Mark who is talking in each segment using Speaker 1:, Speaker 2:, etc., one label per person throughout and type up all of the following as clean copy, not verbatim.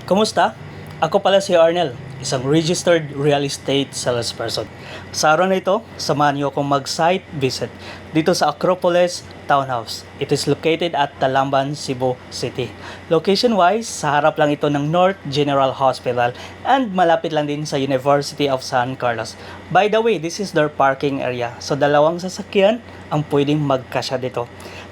Speaker 1: Kumusta? Ako pala si Arnel, isang registered real estate salesperson. Sa araw na ito, samahan niyo akong mag-site visit dito sa Acropolis Townhouse. It is located at Talamban, Cebu City. Location-wise, sa harap lang ito ng North General Hospital and malapit lang din sa University of San Carlos. By the way, this is their parking area. So dalawang sasakyan ang pwedeng magkasya dito.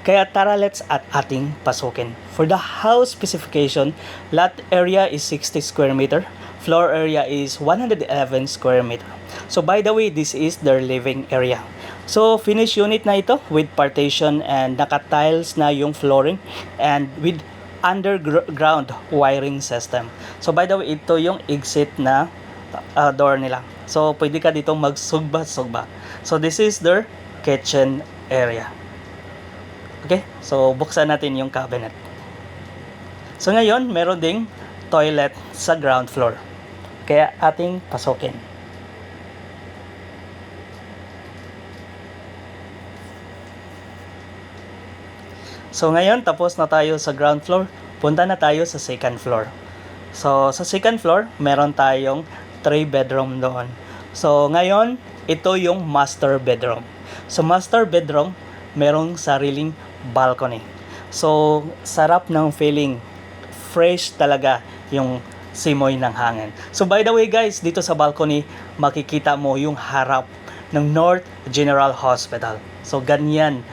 Speaker 1: Kaya tara, let's at ating pasukin. For the house specification, lot area is 60 square meter. Floor area is 111 square meter. So by the way, this is their living area. So finished unit na ito with partition and naka-tiles na yung flooring and with underground wiring system. So by the way, ito yung exit na door nila. So pwede ka dito magsugba-sugba. So this is their kitchen area. Okay, so buksan natin yung cabinet. So ngayon, meron ding toilet sa ground floor. Kaya ating pasukin. So ngayon, tapos na tayo sa ground floor. Punta na tayo sa second floor. So sa second floor, meron tayong 3 bedroom doon. So ngayon, ito yung master bedroom. So master bedroom, merong sariling balcony. So, sarap ng feeling. Fresh talaga yung simoy ng hangin. So, by the way guys, dito sa balcony, makikita mo yung harap ng North General Hospital. So, ganyan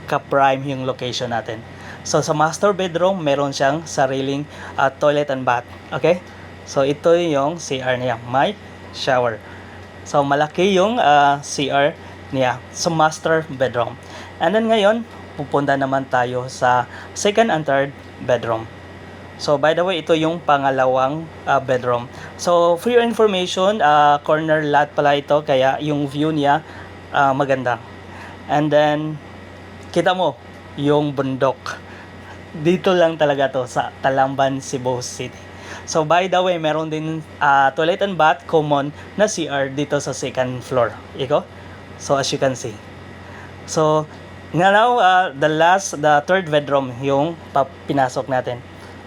Speaker 1: ka-prime yung location natin. So, sa master bedroom, meron siyang sariling toilet and bath. Okay? So, ito yung CR niya. May shower. So, malaki yung CR niya sa master bedroom. And then ngayon, pupunta naman tayo sa second and third bedroom. So by the way, ito yung pangalawang bedroom. So for your information, corner lot pala ito, kaya yung view niya maganda. And then kita mo yung bundok. Dito lang talaga to sa Talamban, Cebu City. So by the way, meron din toilet and bath common na CR dito sa second floor. Iko? So as you can see. So now, the third bedroom yung pinasok natin.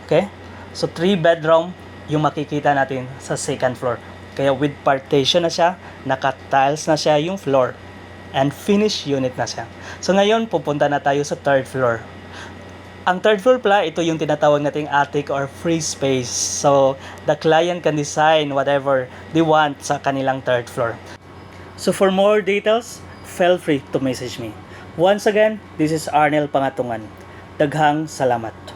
Speaker 1: Okay? So, 3 bedroom yung makikita natin sa second floor. Kaya with partition na siya, naka-tiles na siya yung floor, and finished unit na siya. So, ngayon, pupunta na tayo sa third floor. Ang third floor pala, ito yung tinatawag nating attic or free space. So, the client can design whatever they want sa kanilang third floor. So, for more details, feel free to message me. Once again, this is Arnel Pangatungan. Daghang salamat.